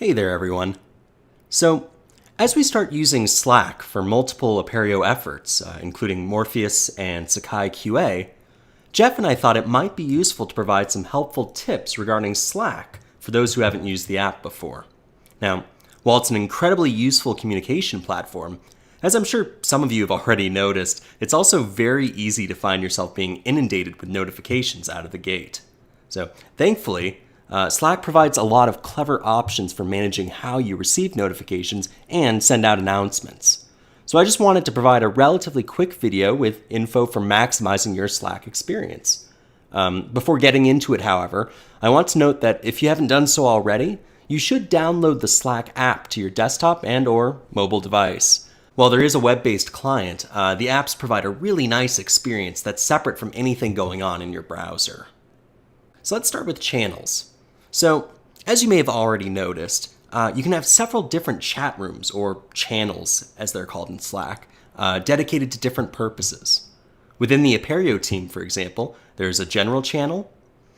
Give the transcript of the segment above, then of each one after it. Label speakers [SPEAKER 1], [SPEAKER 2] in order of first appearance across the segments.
[SPEAKER 1] Hey there, everyone. So, as we start using Slack for multiple Apereo efforts, including Morpheus and Sakai QA, Jeff and I thought it might be useful to provide some helpful tips regarding Slack for those who haven't used the app before. Now, while it's an incredibly useful communication platform, as I'm sure some of you have already noticed, it's also very easy to find yourself being inundated with notifications out of the gate. So, thankfully, Slack provides a lot of clever options for managing how you receive notifications and send out announcements. So I just wanted to provide a relatively quick video with info for maximizing your Slack experience. Before getting into it, however, I want to note that if you haven't done so already, you should download the Slack app to your desktop and/or mobile device. While there is a web-based client, the apps provide a really nice experience that's separate from anything going on in your browser. So let's start with channels. So, as you may have already noticed, you can have several different chat rooms, or channels as they're called in Slack, dedicated to different purposes. Within the Apereo team, for example, there's a general channel,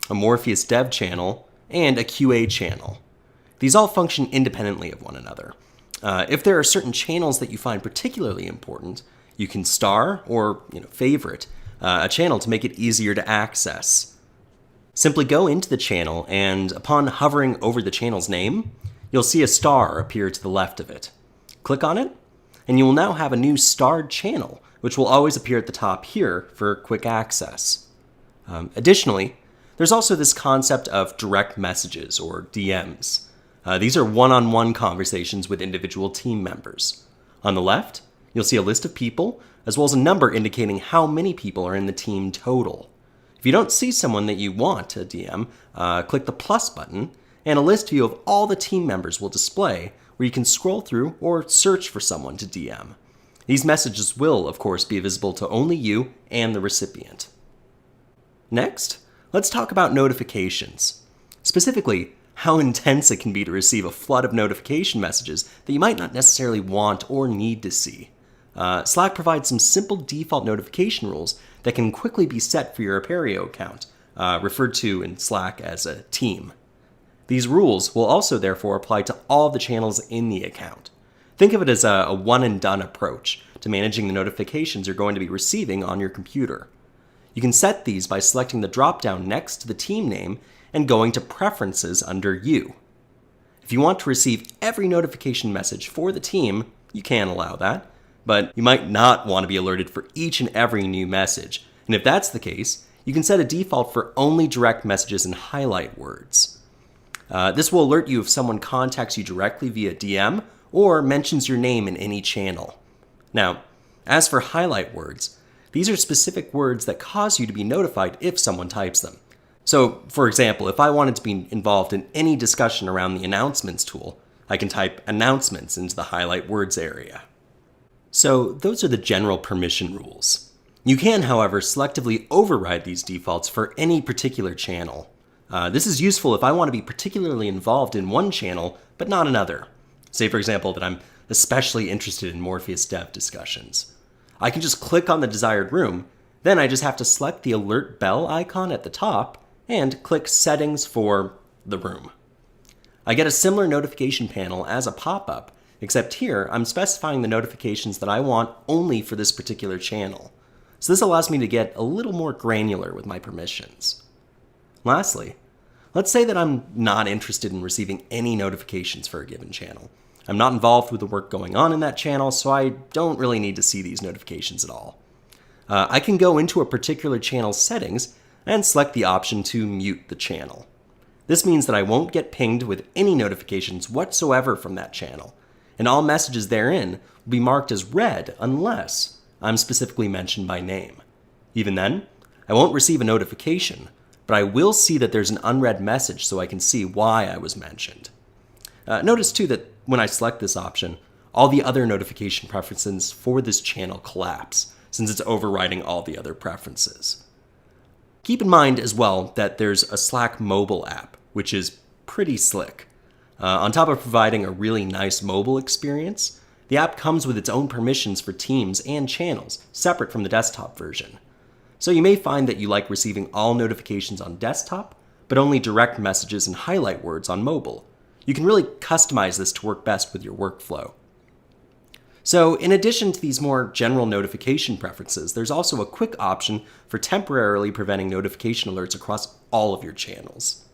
[SPEAKER 1] a Morpheus dev channel, and a QA channel. These all function independently of one another. If there are certain channels that you find particularly important, you can star or favorite a channel to make it easier to access. Simply go into the channel, and upon hovering over the channel's name, you'll see a star appear to the left of it. Click on it, and you will now have a new starred channel, which will always appear at the top here for quick access. Additionally, there's also this concept of direct messages, or DMs. These are one-on-one conversations with individual team members. On the left, you'll see a list of people, as well as a number indicating how many people are in the team total. If you don't see someone that you want to DM, click the plus button, and a list view of all the team members will display, where you can scroll through or search for someone to DM. These messages will, of course, be visible to only you and the recipient. Next, let's talk about notifications. Specifically, how intense it can be to receive a flood of notification messages that you might not necessarily want or need to see. Slack provides some simple default notification rules that can quickly be set for your Apereo account, referred to in Slack as a team. These rules will also therefore apply to all the channels in the account. Think of it as a one-and-done approach to managing the notifications you're going to be receiving on your computer. You can set these by selecting the drop-down next to the team name and going to Preferences under You. If you want to receive every notification message for the team, you can allow that, but you might not want to be alerted for each and every new message. And if that's the case, you can set a default for only direct messages and highlight words. This will alert you if someone contacts you directly via DM or mentions your name in any channel. Now, as for highlight words, these are specific words that cause you to be notified if someone types them. So, for example, if I wanted to be involved in any discussion around the announcements tool, I can type announcements into the highlight words area. So those are the general permission rules. You can, however, selectively override these defaults for any particular channel. This is useful if I want to be particularly involved in one channel, but not another. Say, for example, that I'm especially interested in Morpheus dev discussions. I can just click on the desired room, then I just have to select the alert bell icon at the top and click Settings for the room. I get a similar notification panel as a pop-up, except here, I'm specifying the notifications that I want only for this particular channel. So this allows me to get a little more granular with my permissions. Lastly, let's say that I'm not interested in receiving any notifications for a given channel. I'm not involved with the work going on in that channel, so I don't really need to see these notifications at all. I can go into a particular channel's settings and select the option to mute the channel. This means that I won't get pinged with any notifications whatsoever from that channel, and all messages therein will be marked as read unless I'm specifically mentioned by name. Even then, I won't receive a notification, but I will see that there's an unread message so I can see why I was mentioned. Notice too that when I select this option, all the other notification preferences for this channel collapse, since it's overriding all the other preferences. Keep in mind as well that there's a Slack mobile app, which is pretty slick. On top of providing a really nice mobile experience, the app comes with its own permissions for teams and channels, separate from the desktop version. So you may find that you like receiving all notifications on desktop, but only direct messages and highlight words on mobile. You can really customize this to work best with your workflow. So in addition to these more general notification preferences, there's also a quick option for temporarily preventing notification alerts across all of your channels.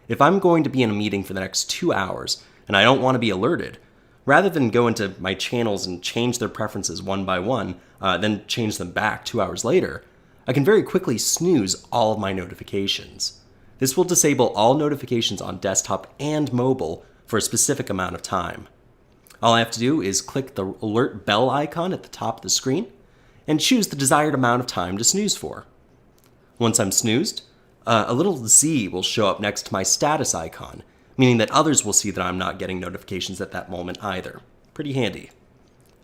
[SPEAKER 1] If I'm going to be in a meeting for the next 2 hours and I don't want to be alerted, rather than go into my channels and change their preferences one by one, then change them back 2 hours later, I can very quickly snooze all of my notifications. This will disable all notifications on desktop and mobile for a specific amount of time. All I have to do is click the alert bell icon at the top of the screen and choose the desired amount of time to snooze for. Once I'm snoozed, a little Z will show up next to my status icon, meaning that others will see that I'm not getting notifications at that moment either. Pretty handy.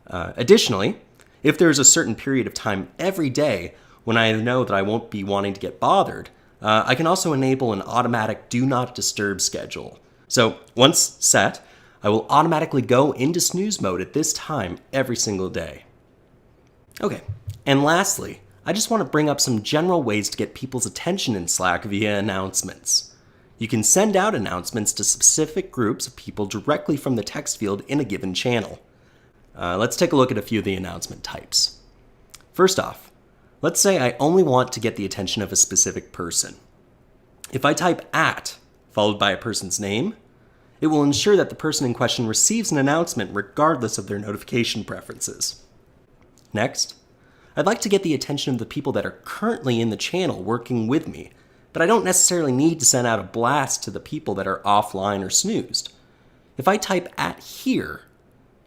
[SPEAKER 1] Additionally, if there's a certain period of time every day when I know that I won't be wanting to get bothered, I can also enable an automatic do not disturb schedule. So once set, I will automatically go into snooze mode at this time every single day. Okay, and lastly, I just want to bring up some general ways to get people's attention in Slack via announcements. You can send out announcements to specific groups of people directly from the text field in a given channel. Let's take a look at a few of the announcement types. First off, let's say I only want to get the attention of a specific person. If I type @ followed by a person's name, it will ensure that the person in question receives an announcement regardless of their notification preferences. Next, I'd like to get the attention of the people that are currently in the channel working with me, but I don't necessarily need to send out a blast to the people that are offline or snoozed. If I type @ here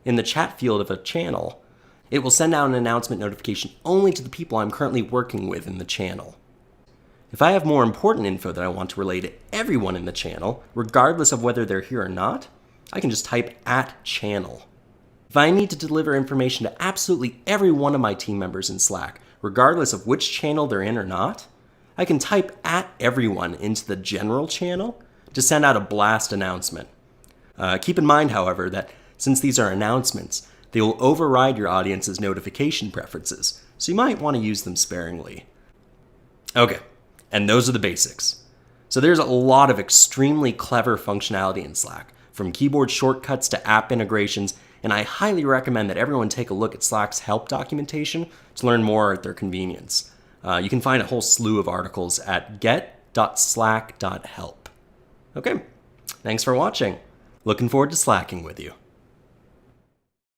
[SPEAKER 1] in the chat field of a channel, it will send out an announcement notification only to the people I'm currently working with in the channel. If I have more important info that I want to relay to everyone in the channel, regardless of whether they're here or not, I can just type @channel. If I need to deliver information to absolutely every one of my team members in Slack, regardless of which channel they're in or not, I can type @everyone into the general channel to send out a blast announcement. Keep in mind, however, that since these are announcements, they will override your audience's notification preferences, so you might want to use them sparingly. Okay. And those are the basics. So there's a lot of extremely clever functionality in Slack, from keyboard shortcuts to app integrations, and I highly recommend that everyone take a look at Slack's help documentation to learn more at their convenience. You can find a whole slew of articles at get.slack.help. Okay, thanks for watching. Looking forward to slacking with you.